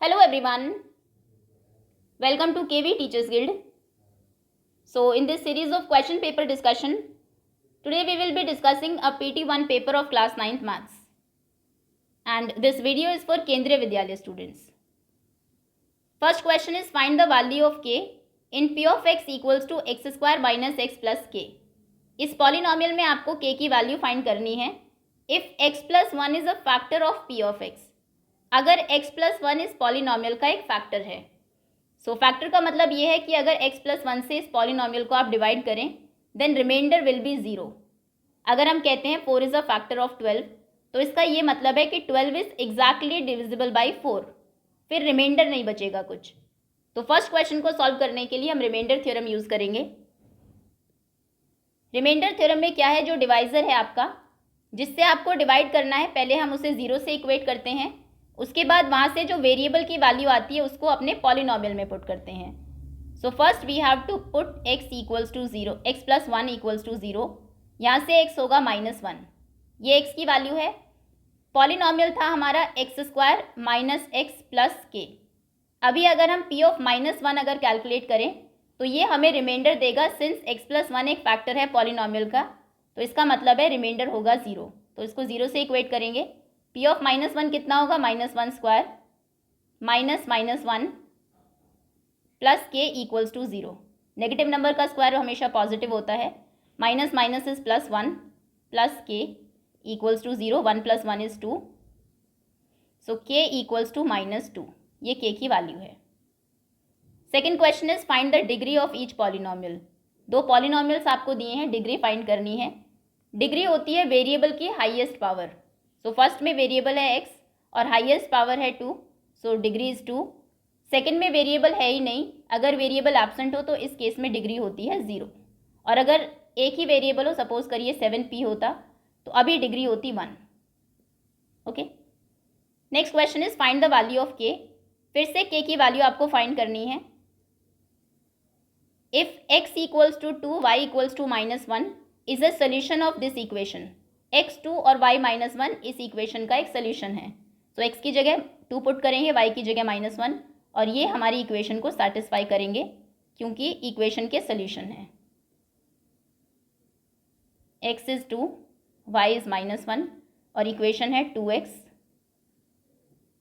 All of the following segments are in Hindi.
Hello everyone, welcome to KV Teachers Guild. So in this series of question paper discussion, today we will be discussing a PT1 paper of class 9th maths. And this video is for Kendriya Vidyalaya students. First question is find the value of k in p of x equals to x square minus x plus k. इस पॉलिनॉमियल में आपको k की वैल्यू फाइंड करनी है if x plus 1 is a factor of p of x. अगर x plus 1 इस पॉलिनॉमियल का एक फैक्टर है. सो फैक्टर का मतलब ये है कि अगर x plus 1 से इस पॉलिनॉमियल को आप डिवाइड करें देन रिमाइंडर विल बी 0. अगर हम कहते हैं 4 इज़ अ फैक्टर ऑफ 12 तो इसका ये मतलब है कि 12 इज़ एग्जैक्टली डिविजिबल बाई 4. फिर रिमाइंडर नहीं बचेगा कुछ. तो फर्स्ट क्वेश्चन को सॉल्व करने के लिए हम रिमाइंडर थ्योरम यूज़ करेंगे. रिमाइंडर थ्योरम में क्या है, जो डिवाइज़र है आपका जिससे आपको डिवाइड करना है, पहले हम उसे 0 से इक्वेट करते हैं. उसके बाद वहाँ से जो वेरिएबल की वैल्यू आती है उसको अपने पॉलिनॉमियल में पुट करते हैं. So first we have to put x equals to 0, x plus 1 equals to 0. यहाँ से x होगा -1. ये x की वैल्यू है. पॉलिनॉमियल था हमारा x square minus x plus के. अभी अगर हम p ऑफ -1 अगर कैलकुलेट करें तो ये हमें रिमाइंडर देगा. सिंस x प्लस 1 एक फैक्टर है पॉलिनॉमियल का तो इसका मतलब है रिमाइंडर होगा 0. तो इसको 0 से इक्वेट करेंगे. p ऑफ -1 कितना होगा, -1 square minus -1 plus k equals to 0. Negative number का स्क्वायर हमेशा पॉजिटिव होता है. Minus minus is +1 plus k equals to 0. 1 + 1 is 2. So k equals to -2. ये k की वैल्यू है. Second question is find the degree of each polynomial. दो पॉलिनॉमियल्स आपको दिए हैं, डिग्री फाइंड करनी है. डिग्री होती है वेरिएबल की हाईएस्ट पावर. सो फर्स्ट में वेरिएबल है x और हाईएस्ट पावर है 2. So degree is 2. सेकेंड में वेरिएबल है ही नहीं. अगर वेरिएबल एब्सेंट हो तो इस केस में डिग्री होती है 0. और अगर एक ही वेरिएबल हो, सपोज करिए 7p होता, तो अभी डिग्री होती 1. Okay. Next question is find the value of k. फिर से k की वैल्यू आपको फाइंड करनी है. If x equals to 2, y equals to -1 is a solution of this equation. x2 और y -1 इस इक्वेशन का एक सोल्यूशन है. तो x की जगह 2 पुट करेंगे, y की जगह -1, और ये हमारी इक्वेशन को सेटिस्फाई करेंगे क्योंकि इक्वेशन के सोल्यूशन है. x इज 2, y इज -1 और इक्वेशन है 2x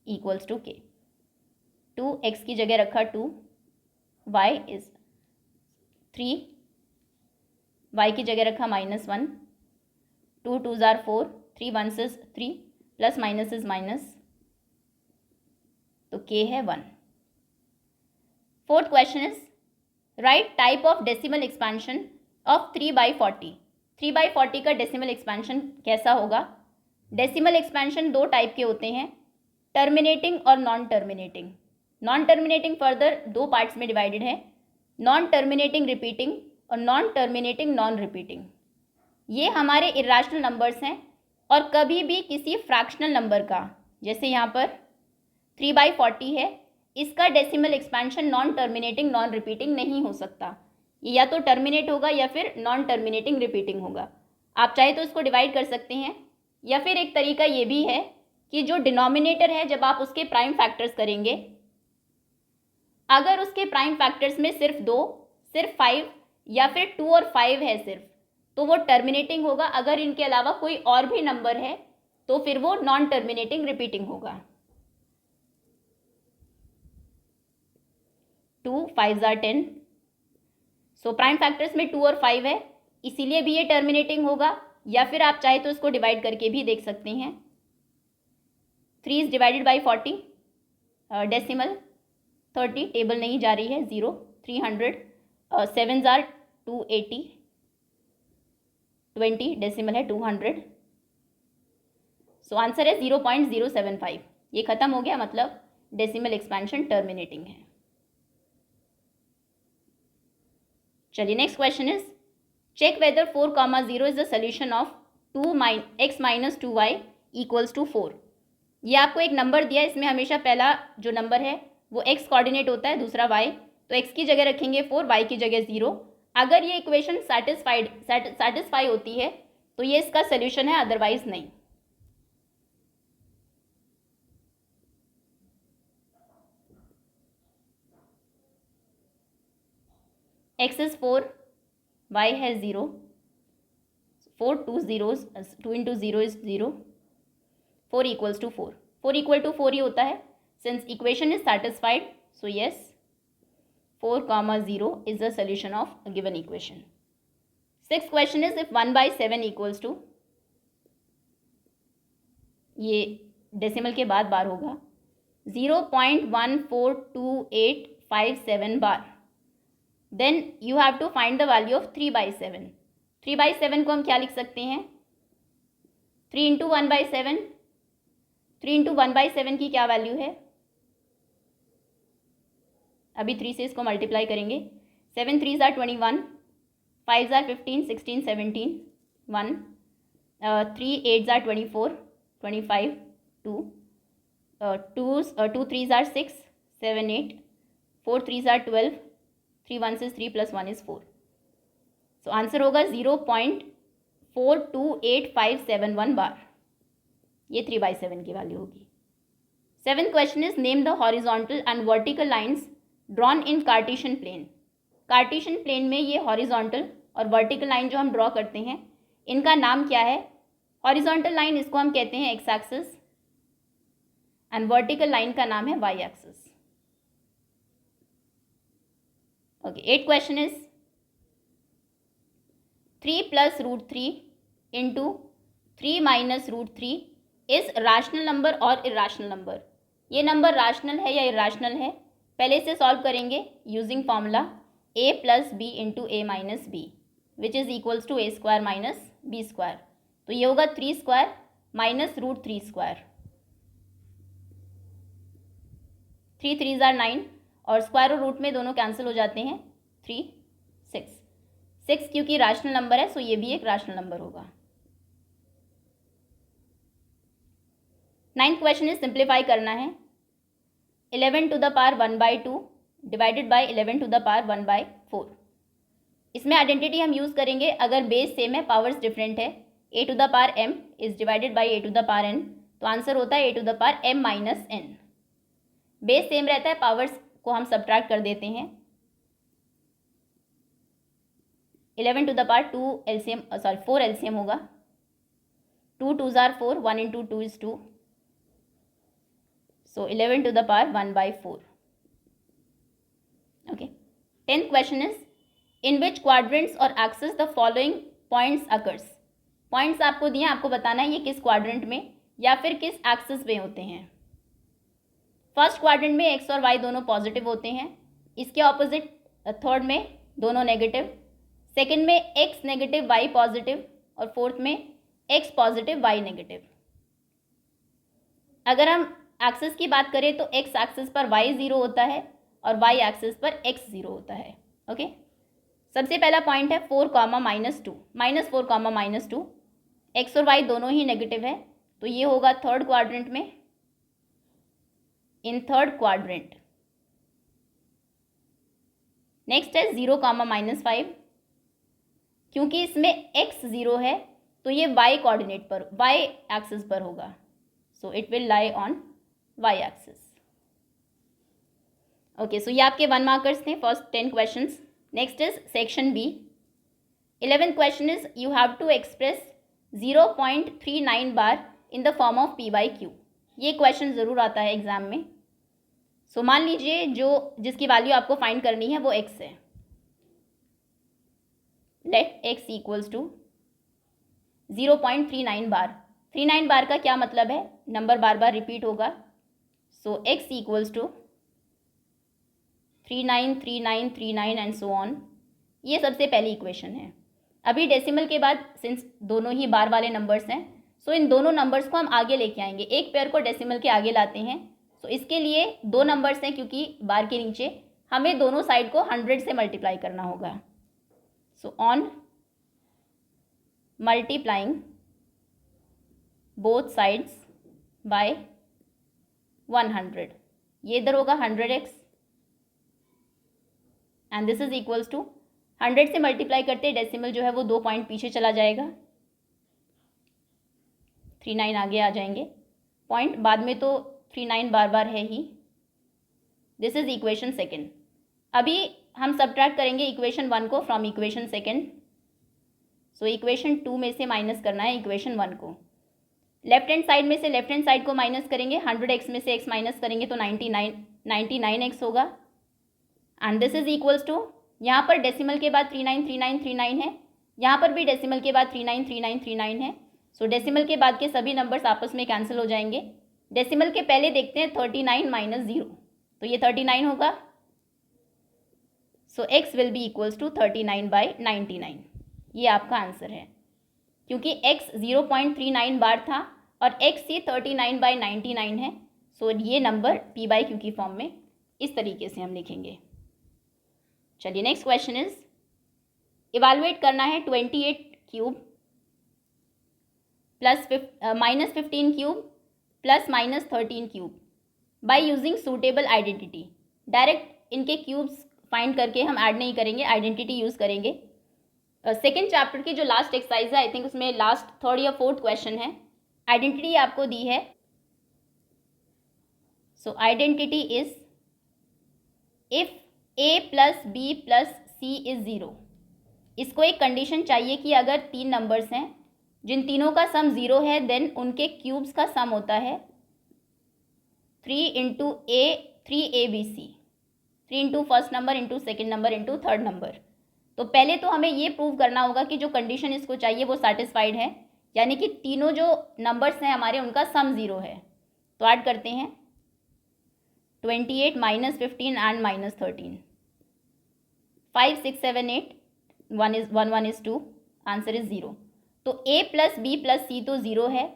equals to k. 2x की जगह रखा 2, y इज 3, y की जगह रखा -1. 2 2s are 4, 3 1s is 3, plus minus is minus, तो k है 1. Fourth question is right type of decimal expansion of 3/40. 3/40 का डेसिमल एक्सपेंशन कैसा होगा. डेसिमल एक्सपेंशन दो टाइप के होते हैं, टर्मिनेटिंग और non terminating. Non terminating further दो पार्ट्स में डिवाइडेड है, नॉन टर्मिनेटिंग रिपीटिंग और नॉन टर्मिनेटिंग नॉन रिपीटिंग. ये हमारे इरेशनल नंबर्स हैं और कभी भी किसी फ्रैक्शनल नंबर का, जैसे यहाँ पर 3/40 है, इसका decimal expansion non terminating non repeating नहीं हो सकता. ये या तो टर्मिनेट होगा या फिर नॉन टर्मिनेटिंग रिपीटिंग होगा. आप चाहे तो इसको डिवाइड कर सकते हैं, या फिर एक तरीका ये भी है कि जो डिनोमिनेटर है जब आप उसके प्राइम फैक्टर्स करेंगे, अगर उसके प्राइम फैक्टर्स में सिर्फ 2, सिर्फ 5 या फिर 2 और 5 है सिर्फ, तो वो टर्मिनेटिंग होगा. अगर इनके अलावा कोई और भी नंबर है तो फिर वो नॉन टर्मिनेटिंग रिपीटिंग होगा. 2 5s are 10. So prime factors में 2 और 5 है, इसीलिए भी ये टर्मिनेटिंग होगा. या फिर आप चाहे तो इसको डिवाइड करके भी देख सकते हैं. 3 is divided by 40, decimal 30, table नहीं जा रही है, 0 300. 7s are 280, 20 डेसिमल है 200. सो आंसर है 0.075. ये खत्म हो गया, मतलब डेसिमल एक्सपेंशन टर्मिनेटिंग है. चलिए next question is check whether 4,0 is the solution of 2x - 2y equals to 4. ये आपको एक नंबर दिया है, इसमें हमेशा पहला जो नंबर है वो x कोऑर्डिनेट होता है, दूसरा y. तो x की जगह रखेंगे 4, y की जगह 0. अगर ये इक्वेशन सेटिस्फाई होती है तो ये इसका सोल्यूशन है, अदरवाइज नहीं. x इज़ 4, y है 0, 4 2 zeros, 2 into 0 is 0, 4 equals to 4, 4 equal to 4 ही होता है. Since equation is satisfied, so yes, 4 comma 0 is the solution of a given equation. Sixth question is if 1 by 7 equals to, ये डेसिमल के बाद बार होगा, 0.142857 बार, then you have to find the value of 3 by 7. 3 by 7 को हम क्या लिख सकते हैं, 3 into 1 by 7, 3 into 1 by 7 की क्या वैल्यू है, अभी 3 से इसको मल्टीप्लाई करेंगे, 7 3s are 21, 5s are 15, 16 17, 1, 3 8s are 24, 25, 2, 2 3s are 6, 7 8, 4 3s are 12, 3 1s is 3 plus 1 is 4. So answer होगा 0.428571 बार, ये 3 by 7 की वैल्यू होगी. Seventh question is name the horizontal and vertical lines drawn in Cartesian plane. Cartesian plane में ये हॉरिजॉन्टल और वर्टिकल लाइन जो हम ड्रॉ करते हैं, इनका नाम क्या है. हॉरिजॉन्टल लाइन इसको हम कहते हैं x axis and vertical line का नाम है y axis. Okay, eight question is 3 plus root 3 into 3 minus root 3 इज रैशनल नंबर और इरेशनल नंबर. ये नंबर रैशनल है या इरेशनल है, पहले से सॉल्व करेंगे using formula a plus b into a minus b which is equals to a square minus b square. तो ये होगा 3 square minus root 3 square. 3 3s are 9 और स्क्वायर और रूट में दोनों कैंसिल हो जाते हैं. 3 6 6 क्योंकि रैशनल नंबर है, सो ये भी एक रैशनल नंबर होगा. नाइन्थ क्वेश्चन इज सिंप्लीफाई करना है. 11 to the power 1/2 divided by 11 to the power 1/4. इसमें आइडेंटिटी हम यूज़ करेंगे अगर बेस सेम है, पावर्स डिफरेंट है. a to the power m is divided by a to the power n, तो आंसर होता है a to the power m minus n. Base same रहता है, पावर्स को हम सब्ट्रैक्ट कर देते हैं. 11 टू द पावर 4 एलसीएम होगा. 2 2s are 4, 1 into 2 is 2. So 11 to the power 1/4. Okay. 10th question is in which quadrants or axis the following points occurs. Points आपको दिए, आपको बताना है ये किस क्वाड्रेंट में या फिर किस एक्सिस में होते हैं. फर्स्ट क्वाड्रेंट में एक्स और वाई दोनों पॉजिटिव होते हैं. इसके ऑपोजिट थर्ड में दोनों नेगेटिव. सेकंड में एक्स नेगेटिव वाई पॉजिटिव और फोर्थ में एक्स पॉजिटिव वाई नेगेटिव. अगर हम एक्सिस की बात करें तो एक्स एक्सिस पर वाई 0 होता है और वाई एक्सिस पर एक्स 0 होता है. ओके, सबसे पहला पॉइंट है 4, -2 -4, -2. एक्स और वाई दोनों ही नेगेटिव है, तो ये होगा थर्ड क्वाड्रेंट में. इन थर्ड क्वाड्रेंट नेक्स्ट है 0, -5. क्योंकि इसमें x 0 है तो ये y कोऑर्डिनेट पर, y एक्सिस पर होगा. So it will lie on y axis. Okay, so ये आपके 1 मार्कर्स थे first 10 questions. Next is section B. 11th question is you have to express 0.39 bar in the form of p/q. ये क्वेश्चन ज़रूर आता है एग्जाम में. सो मान लीजिए जिसकी वैल्यू आपको फाइंड करनी है वो x है. Let x equals to 0.39 bar. 39 bar का क्या मतलब है, नंबर बार बार रिपीट होगा. So x equals to 39 39 39 and so on. ये सबसे पहली इक्वेशन है. अभी डेसिमल के बाद सिंस दोनों ही बार वाले नंबर्स हैं, सो इन दोनों नंबर्स को हम आगे लेके आएंगे. एक पेयर को डेसिमल के आगे लाते हैं. सो इसके लिए 2 नंबर्स हैं क्योंकि बार के नीचे हमें दोनों साइड को 100 से मल्टीप्लाई करना होगा. So on multiplying both sides by 100, ये इधर होगा 100x and this is equals to 100 से मल्टीप्लाई करते डेसिमल जो है वो 2 पॉइंट पीछे चला जाएगा. 39 आगे आ जाएंगे. पॉइंट बाद में तो 39 बार बार है ही. This is equation second. अभी हम सब्ट्रैक्ट करेंगे इक्वेशन 1 को from equation second. So equation 2 में से माइनस करना है इक्वेशन 1 को। लेफ्ट हैंड साइड में से लेफ्ट हैंड साइड को माइनस करेंगे, 100x में से x माइनस करेंगे तो 99x होगा। And this is equals to, यहाँ पर डेसिमल के बाद 393939 है, यहाँ पर भी डेसिमल के बाद 393939 है। सो डेसिमल के बाद के सभी नंबर्स आपस में कैंसिल हो जाएंगे। डेसिमल के पहले देखते हैं 39 माइनस 0, तो ये 39 होगा। So x will be equals to 39/99। ये आपका आंसर है, क्योंकि x 0.39 बार था और x ये 39/99 है। सो ये नंबर p/q की फॉर्म में इस तरीके से हम लिखेंगे। चलिए नेक्स्ट क्वेश्चन इज, इवैल्यूएट करना है 28 cube plus -15 cube plus -13 cube by using suitable identity. Direct इनके क्यूब्स फाइंड करके हम ऐड नहीं करेंगे, आइडेंटिटी यूज़ करेंगे। सेकेंड चैप्टर की जो लास्ट एक्सरसाइज है, आई थिंक उसमें लास्ट थर्ड या फोर्थ क्वेश्चन है। आइडेंटिटी आपको दी है। So identity is if a plus b plus c is 0। इसको एक कंडीशन चाहिए कि अगर 3 नंबर्स हैं जिन तीनों का सम 0 है, देन उनके क्यूब्स का सम होता है 3 इंटू ए 3abc, 3 into first number into second number into third number. तो पहले तो हमें ये प्रूव करना होगा कि जो कंडीशन इसको चाहिए वो सेटिस्फाइड है, यानी कि तीनों जो नंबर्स हैं हमारे उनका सम 0 है। तो ऐड करते हैं 28 -15 एंड -13, 5 6 7 8, 1 is 2, आंसर इज 0। तो a प्लस बी प्लस सी तो 0 है,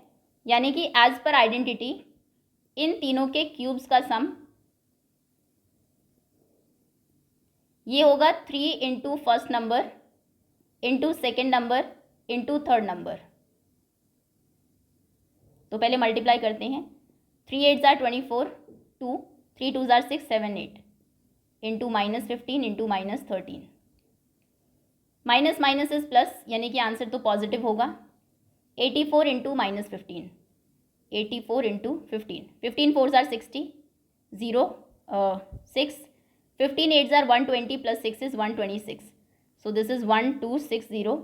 यानी कि एज पर आइडेंटिटी इन तीनों के क्यूब्स का सम ये होगा 3 into first number into second number into third number. तो पहले मल्टीप्लाई करते हैं, 3 8 are 24, 2 3 2 are 6 7 8 into -15 into -13। Minus minus is plus, यानी कि आंसर तो पॉजिटिव होगा। 84 into -15, 84 into 15, 15 4 are 60, 0 6, 15 8 are 120 plus 6 is 126। So this is 1260।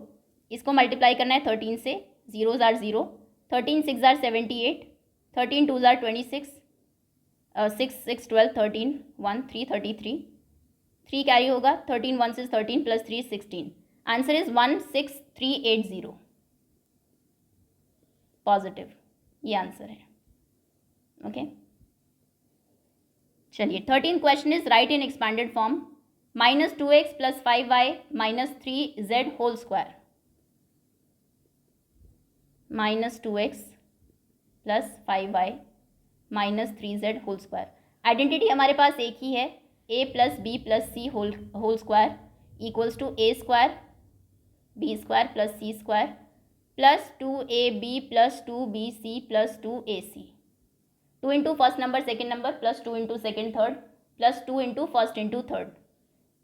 इसको मल्टीप्लाई करना है 13 से, 0 ज़ार 0, 13 6 ज़ार 78, 13 2 ज़ार 26, 6 6 12 13 1 3 33, 3 कैरी होगा, 13 1 is 13 plus 3 16। Answer is 16380, positive, ये आंसर है। ओके चलिए 13 question is write in expanded form -2x plus 5y minus 3z whole square. -2x plus 5y minus 3z whole square. Identity हमारे पास एक ही है, a plus b plus c whole square equals to a square b square plus c square plus 2ab plus 2bc plus 2ac। 2 into first number second number plus 2 into second third plus 2 into first into third.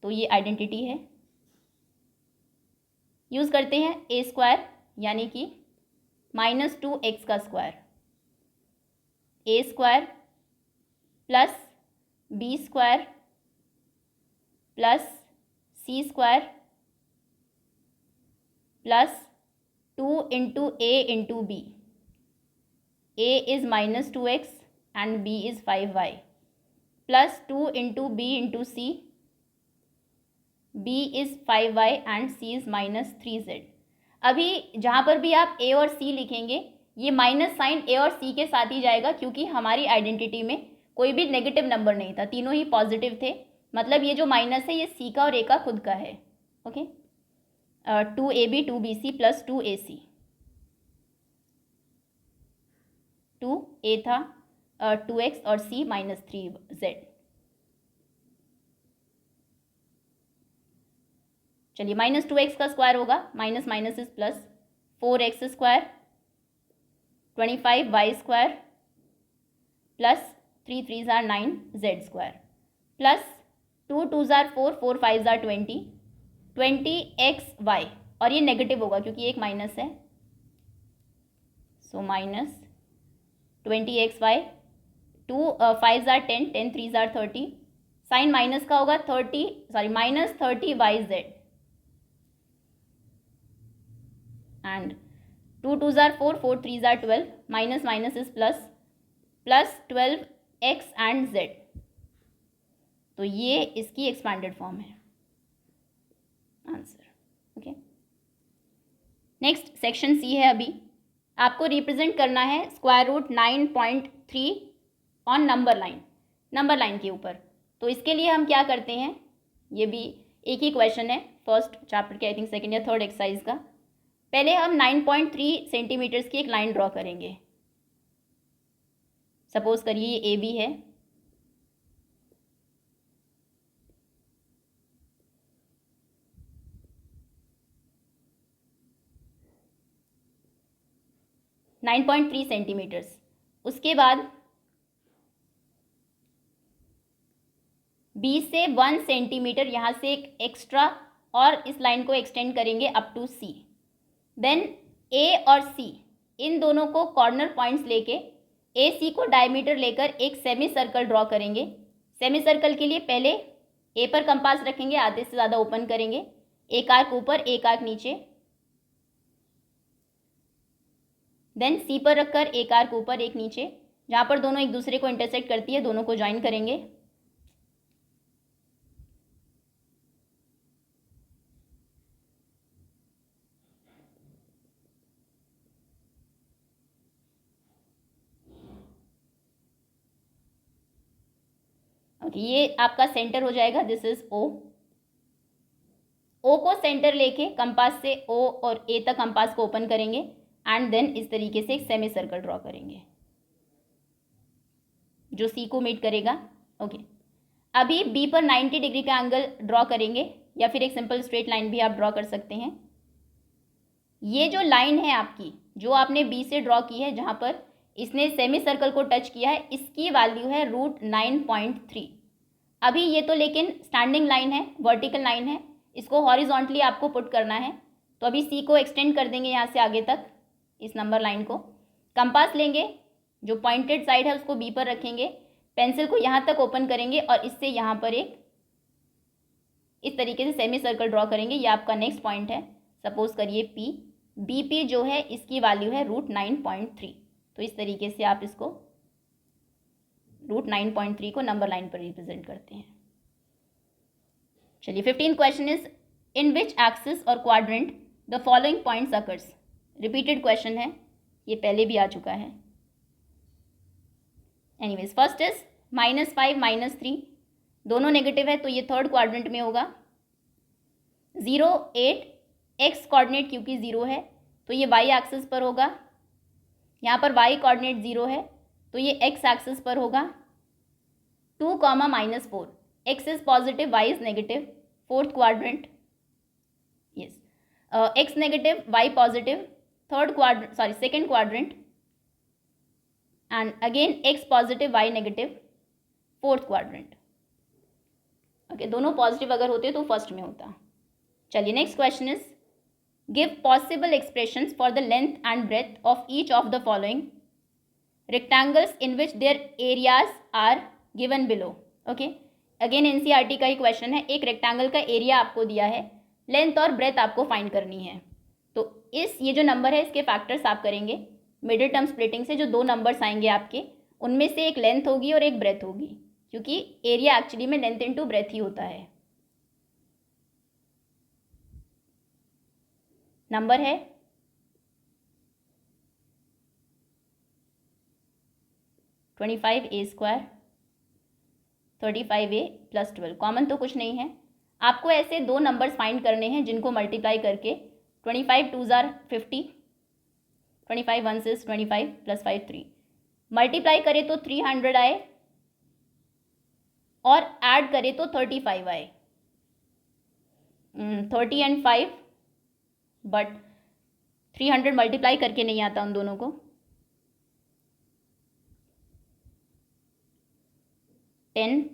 तो ये आइडेंटिटी है। यूज़ करते हैं a स्क्वायर, यानी कि -2x का square, a square plus b square plus c square plus 2 into a into b. a is -2x and b is 5y plus 2 into b into c, b is 5y and c is -3z। अभी जहाँ पर भी आप a और c लिखेंगे ये माइनस साइन a और c के साथ ही जाएगा, क्योंकि हमारी आइडेंटिटी में कोई भी नेगेटिव नंबर नहीं था, तीनों ही पॉजिटिव थे। मतलब ये जो माइनस है ये c का और a का खुद का है। Okay 2ab 2bc plus 2ac, 2a था 2x और c -3z। चलिए -2x का स्क्वायर होगा, minus minus is plus, 4x square 25y square plus 3 3 are 9 z square plus 2 2 are 4 4 5 are 20 20xy, और ये नेगेटिव होगा क्योंकि एक माइनस है। सो -20xy, 2 5 ज़ार 10 10 3 ज़ार 30 साइन माइनस का होगा -30 YZ and 2 2s are 4, 4 3s are 12, minus minus is plus, plus 12x and z। तो ये इसकी एक्सपांडेड फॉर्म है answer. Okay, next section c है। अभी आपको रिप्रेजेंट करना है √9.3 ऑन नंबर लाइन के ऊपर। तो इसके लिए हम क्या करते हैं, ये भी एक ही क्वेश्चन है फर्स्ट चैप्टर के, आई थिंक सेकेंड या थर्ड एक्सरसाइज का। पहले हम 9.3 सेंटीमीटर्स की एक लाइन ड्रॉ करेंगे। सपोज करिए ये ए बी है, .3 सेंटीमीटर्स। उसके बाद बी से 1 सेंटीमीटर यहाँ से एक एक्स्ट्रा और इस लाइन को एक्सटेंड करेंगे अप टू सी। देन ए और सी इन दोनों को कॉर्नर पॉइंट्स लेके ए सी को डायमीटर लेकर एक सेमी सर्कल ड्रॉ करेंगे। सेमी सर्कल के लिए पहले ए पर कंपास रखेंगे, आधे से ज़्यादा ओपन करेंगे, एक आर्क ऊपर एक आर्क नीचे। देन सी पर रखकर एक आर्क ऊपर एक नीचे, जहाँ पर दोनों एक दूसरे को इंटरसेक्ट करती है दोनों को ज्वाइन करेंगे। ओके, ये आपका सेंटर हो जाएगा, दिस इज ओ। ओ को सेंटर लेके कंपास से ओ और ए तक कंपास को ओपन करेंगे एंड देन इस तरीके से एक सेमी सर्कल ड्रॉ करेंगे जो सी को मीट करेगा। ओके, अभी बी पर 90 डिग्री का एंगल ड्रॉ करेंगे या फिर एक सिंपल स्ट्रेट लाइन भी आप ड्रॉ कर सकते हैं। ये जो लाइन है आपकी, जो आपने बी से ड्रॉ की है, जहाँ पर इसने सेमी सर्कल को टच किया है, इसकी वैल्यू है √9.3। अभी ये तो लेकिन स्टैंडिंग लाइन है, वर्टिकल लाइन है, इसको हॉरिजॉन्टली आपको पुट करना है। तो अभी सी को एक्सटेंड कर देंगे यहाँ से आगे तक, इस नंबर लाइन को। कंपास लेंगे, जो पॉइंटेड साइड है उसको बी पर रखेंगे, पेंसिल को यहाँ तक ओपन करेंगे और इससे यहाँ पर एक इस तरीके से सेमी सर्कल ड्रॉ करेंगे। ये आपका नेक्स्ट पॉइंट है, सपोज करिए पी। बी पी जो है इसकी वैल्यू है √9.3। तो इस तरीके से आप इसको √9.3 को नंबर लाइन पर रिप्रेजेंट करते हैं। चलिए 15 question is in which axis और quadrant the following points occurs. Repeated question है, ये पहले भी आ चुका है। एनीवेज, फर्स्ट इज -5 -3, दोनों नेगेटिव है तो ये थर्ड क्वाड्रेंट में होगा। 0 8 एक्स कोऑर्डिनेट क्योंकि 0 है तो ये वाई एक्सिस पर होगा। यहाँ पर वाई कोऑर्डिनेट 0 है तो ये एक्स एक्सिस पर होगा। 2, -4, x is positive y is negative, fourth quadrant. Yes, x negative y positive, second quadrant. And again x positive y negative, fourth quadrant. Okay, दोनों पॉजिटिव अगर होते तो फर्स्ट में होता। चलिए next question is give possible expressions for the length and breadth of each of the following rectangles in which their areas are given below. Okay, again NCERT का ही क्वेश्चन है। एक रेक्टेंगल का एरिया आपको दिया है, लेंथ और ब्रेथ आपको फाइंड करनी है। तो ये जो नंबर है इसके फैक्टर्स आप करेंगे मिडिल टर्म स्प्लिटिंग से। जो दो नंबर्स आएंगे आपके, उनमें से एक लेंथ होगी और एक ब्रेथ होगी, क्योंकि एरिया एक्चुअली में लेंथ इनटू ब्रेथ ही होता है। नंबर है 25a² 35a + 12। कॉमन तो कुछ नहीं है। आपको ऐसे दो नंबर्स फाइंड करने हैं जिनको मल्टीप्लाई करके 25 2s are 50, 25 1s is 25 + 5 3। Multiply करें तो 300 आए और ऐड करें तो 35 आए। 30 and 5, बट 300 मल्टीप्लाई करके नहीं आता उन दोनों को। 10,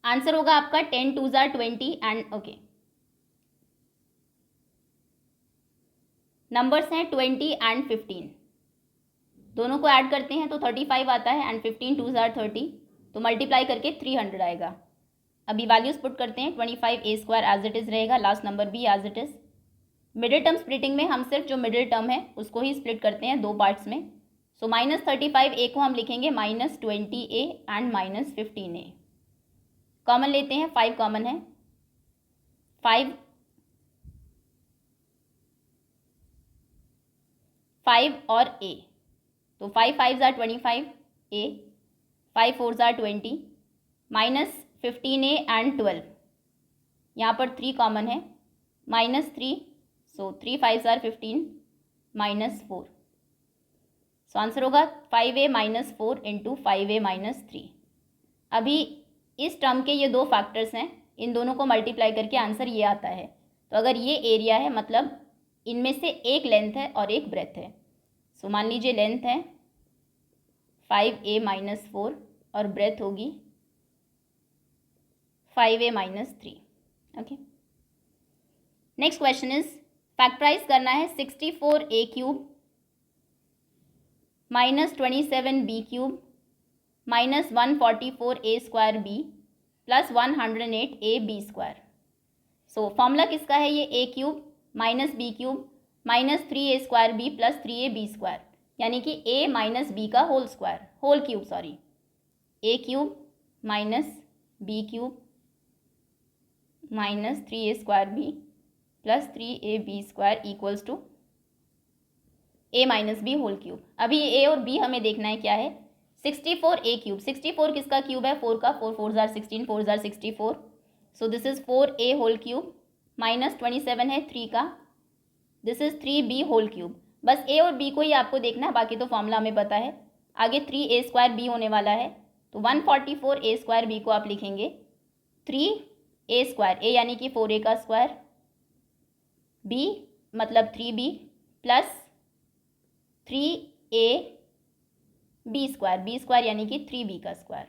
आंसर होगा आपका 10 2 ज़ार 20 एंड ओके। नंबर्स हैं 20 एंड 15, दोनों को ऐड करते हैं तो 35 आता है एंड 15 2 ज़ार 30, तो मल्टीप्लाई करके 300 आएगा। अभी वैल्यूज पुट करते हैं। 25a² एज इट इज़ रहेगा, लास्ट नंबर भी as it is. Middle term splitting में हम सिर्फ जो मिडिल टर्म है उसको ही स्प्लिट करते हैं दो पार्ट्स में। सो -35a को हम लिखेंगे -20a एंड -15a। कॉमन लेते हैं, 5 कॉमन है, 5 और a, तो 5 5 ज़ार 25 a, 5 4 ज़ार 20 -15a एंड 12। यहाँ पर 3 कॉमन है, -3, सो 3 5 ज़ार 15 -4। सो आंसर होगा 5a - 4 इंटू 5a - 3। अभी इस टर्म के ये दो फैक्टर्स हैं, इन दोनों को मल्टीप्लाई करके आंसर ये आता है। तो अगर ये एरिया है मतलब इनमें से एक लेंथ है और एक ब्रेथ है। सो मान लीजिए लेंथ है 5a - 4 और ब्रेथ होगी 5a - 3। Okay, next question is factorise करना है 64a³ -27b³ -144a² plus 108ab²। So formula किसका है ये? a³ -b³ -3a² plus 3ab², यानी कि a माइनस बी का whole cube sorry, a³ -b³ -3a² plus 3ab² equals to a minus b whole cube. अभी a और b हमें देखना है क्या है। 64a³, 64 किसका क्यूब है? 4 का, 4 4 are 16, 4 are 64, so this is 4a whole cube, -27 है 3 का, this is 3b whole cube. बस a और b को ही आपको देखना है, बाकी तो फॉर्मूला हमें पता है। आगे 3a² होने वाला है, तो 144a² को आप लिखेंगे 3a², a यानी कि 4a का स्क्वायर, b मतलब 3b प्लस 3ab² यानी कि 3b का स्क्वायर।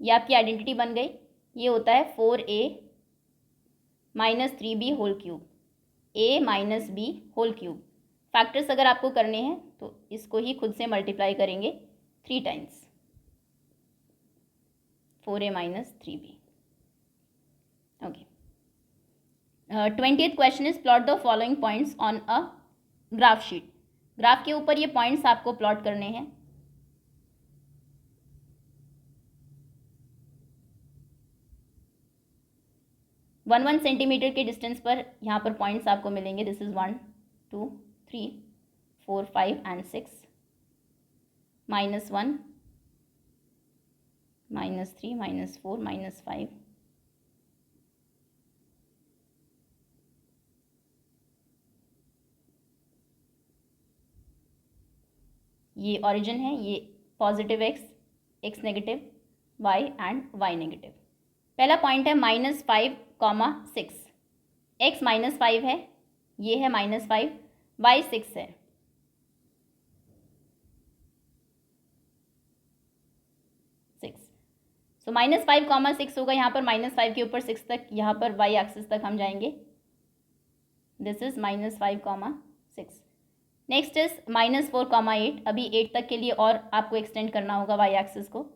ये आपकी आइडेंटिटी बन गई। ये होता है 4a - 3b whole cube, a minus b whole cube. Factors अगर आपको करने हैं तो इसको ही खुद से मल्टीप्लाई करेंगे 3 times, 4a - 3b। Okay, 20th question is plot the following points on a graph sheet. Graph के ऊपर ये पॉइंट्स आपको प्लॉट करने हैं। वन सेंटीमीटर के डिस्टेंस पर यहाँ पर पॉइंट्स आपको मिलेंगे। दिस इज 1 2 3 4 5 एंड 6, -1 -3 -4 -5, ये ओरिजिन है, ये positive x negative y and y negative. पहला पॉइंट है -5, 6, x -5 है, ये है -5, y 6 है, सो -5, 6 होगा। यहाँ पर -5 के ऊपर 6 तक, यहाँ पर y एक्सिस तक हम जाएंगे। This is -5, 6। नेक्स्ट इज -4, 8, अभी 8 तक के लिए और आपको एक्सटेंड करना होगा y एक्सिस को।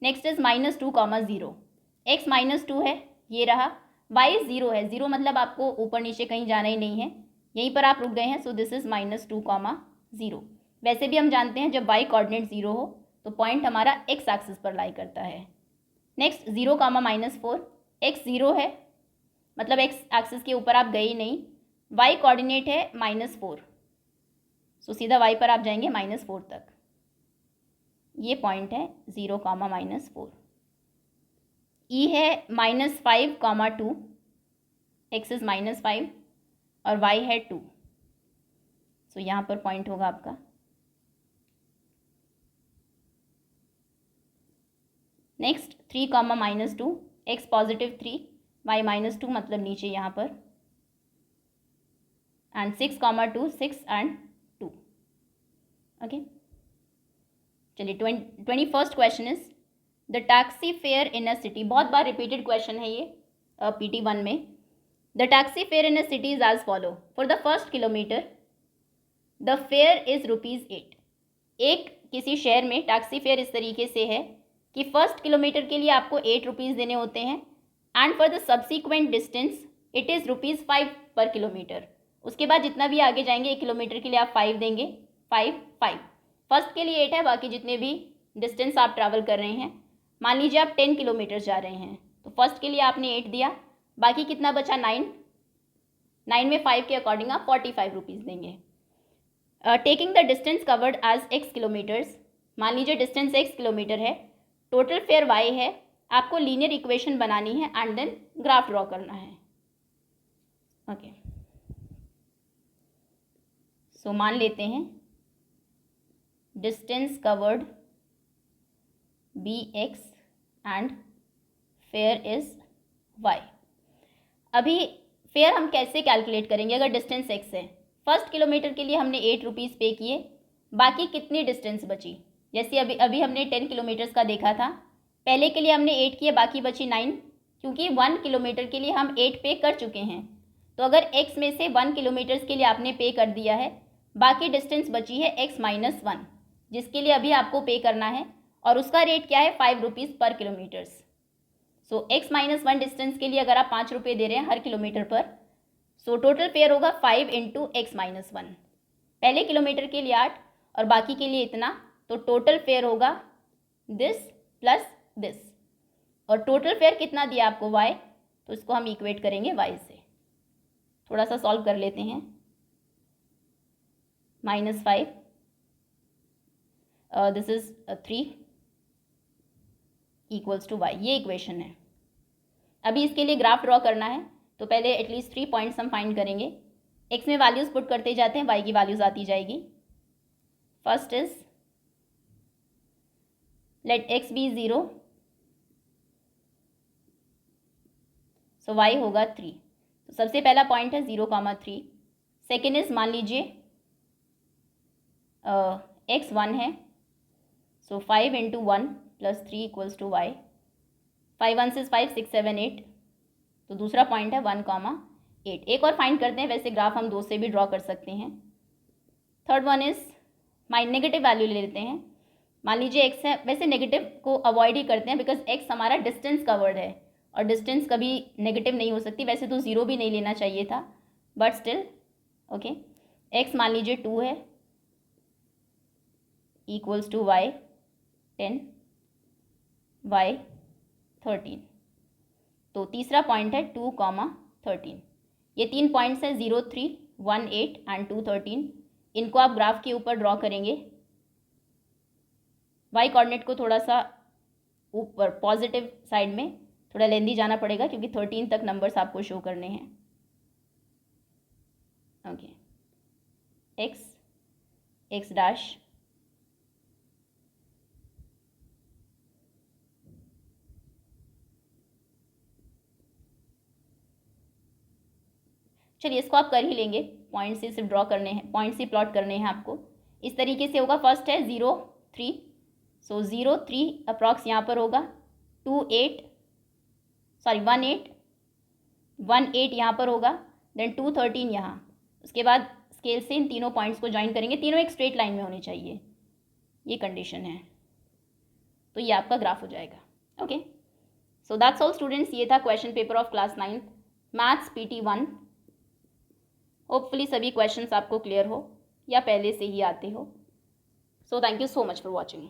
नेक्स्ट इज -2, 0, x -2 है, ये रहा, y 0 है, 0 मतलब आपको ऊपर नीचे कहीं जाना ही नहीं है, यहीं पर आप रुक गए हैं। सो दिस इज -2, 0। वैसे भी हम जानते हैं जब y कोऑर्डिनेट 0 हो तो पॉइंट हमारा x एक्सिस पर लाई करता है। नेक्स्ट 0, -4, x 0 है मतलब x एक्सिस के ऊपर आप गए ही नहीं, y कोऑर्डिनेट है -4, सो सीधा y पर आप जाएंगे -4 तक। ये पॉइंट है 0, -4। E है -5, 2, x इज -5 और y है 2, सो यहाँ पर पॉइंट होगा आपका। नेक्स्ट 3, -2, x पॉजिटिव 3, y -2 मतलब नीचे यहाँ पर, एंड 6, 2, 6 एंड 2। ओके, चलिए 21st question is the taxi fare in a city, बहुत बार रिपीटेड क्वेश्चन है ये PT1 में. The taxi fare in a city is as follow. For the first kilometre the fare is ₹8. एक किसी शहर में टैक्सी फेयर इस तरीके से है कि फर्स्ट किलोमीटर के लिए आपको ₹8 देने होते हैं, and for the subsequent distance it is ₹5 पर किलोमीटर. उसके बाद जितना भी आगे जाएंगे 1 किलोमीटर के लिए आप 5 देंगे. 5. फर्स्ट के लिए 8 है, बाकी जितने भी डिस्टेंस आप ट्रैवल कर रहे हैं. मान लीजिए आप 10 किलोमीटर जा रहे हैं, तो फर्स्ट के लिए आपने 8 दिया, बाकी कितना बचा 9. 9 में 5 के अकॉर्डिंग आप ₹45 देंगे. Taking the distance covered as x kilometres, मान लीजिए डिस्टेंस x किलोमीटर है, टोटल फेयर y है, आपको लीनियर इक्वेशन बनानी है एंड देन ग्राफ ड्रॉ करना है. ओके, सो मान लेते हैं distance covered bx and fair is y. अभी फेयर हम कैसे कैलकुलेट करेंगे? अगर डिस्टेंस x है, फर्स्ट किलोमीटर के लिए हमने ₹8 पे किए, बाकी कितनी डिस्टेंस बची? जैसे अभी हमने 10 किलोमीटर्स का देखा था, पहले के लिए हमने 8 किए, बाकी बची 9, क्योंकि 1 किलोमीटर के लिए हम 8 पे कर चुके हैं. तो अगर x में से 1 किलोमीटर्स के लिए आपने पे कर दिया है, बाकी डिस्टेंस बची है x-1, जिसके लिए अभी आपको पे करना है, और उसका रेट क्या है? ₹5 पर किलोमीटर्स. सो x-1 डिस्टेंस के लिए अगर आप ₹5 दे रहे हैं हर किलोमीटर पर, सो टोटल फेयर होगा 5 × x-1. पहले किलोमीटर के लिए 8 और बाकी के लिए इतना, तो टोटल फेयर होगा दिस प्लस दिस. और टोटल फेयर कितना दिया आपको? y, तो इसको हम इक्वेट करेंगे y से. थोड़ा सा सॉल्व कर लेते हैं. -5, this is 3 equals to y. ये इक्वेशन है. अभी इसके लिए ग्राफ ड्रॉ करना है, तो पहले एटलीस्ट 3 पॉइंट्स हम फाइंड करेंगे. x में वैल्यूज़ पुट करते जाते हैं, y की वैल्यूज़ आती जाएगी. First is let x be 0, so y होगा 3. तो सबसे पहला पॉइंट है 0,3. सेकेंड इज मान लीजिए x 1 है, सो 5 × 1 + 3 इक्वल्स टू y. 5 1 6 5 6 7 8. तो दूसरा पॉइंट है 1,8. एक और फाइंड करते हैं, वैसे ग्राफ हम 2 से भी ड्रॉ कर सकते हैं. Third one is negative value ले लेते हैं. मान लीजिए x है, वैसे नेगेटिव को अवॉइड ही करते हैं बिकॉज x हमारा डिस्टेंस कवर्ड है, और डिस्टेंस कभी नेगेटिव नहीं हो सकती. वैसे तो 0 भी नहीं लेना चाहिए था, बट स्टिल ओके. x मान लीजिए 2 है, इक्वल्स टू y 10, y 13. तो तीसरा पॉइंट है 2,13. ये 3 पॉइंट्स हैं 0, 3, 1, 8 एंड 2, 13. इनको आप ग्राफ के ऊपर ड्रॉ करेंगे. y कोऑर्डिनेट को थोड़ा सा ऊपर पॉजिटिव साइड में थोड़ा लेंदी जाना पड़ेगा, क्योंकि 13 तक नंबर्स आपको शो करने हैं. ओके, x डैश चलिए इसको आप कर ही लेंगे. पॉइंट्स ही सिर्फ ड्रॉ करने हैं, पॉइंट्स ही प्लॉट करने हैं आपको. इस तरीके से होगा. फर्स्ट है 0, 3, सो 0, 3 अप्रॉक्स यहाँ पर होगा. 1 8 यहाँ पर होगा. देन 2, 13 यहाँ. उसके बाद स्केल से इन तीनों पॉइंट्स को ज्वाइन करेंगे. तीनों एक स्ट्रेट लाइन में होने चाहिए, ये कंडीशन है. तो ये आपका ग्राफ हो जाएगा. Okay, so that's all students. ये था question paper of class 9 maths PT1. Hopefully सभी क्वेश्चंस आपको क्लियर हो या पहले से ही आते हो. So thank you so much for watching.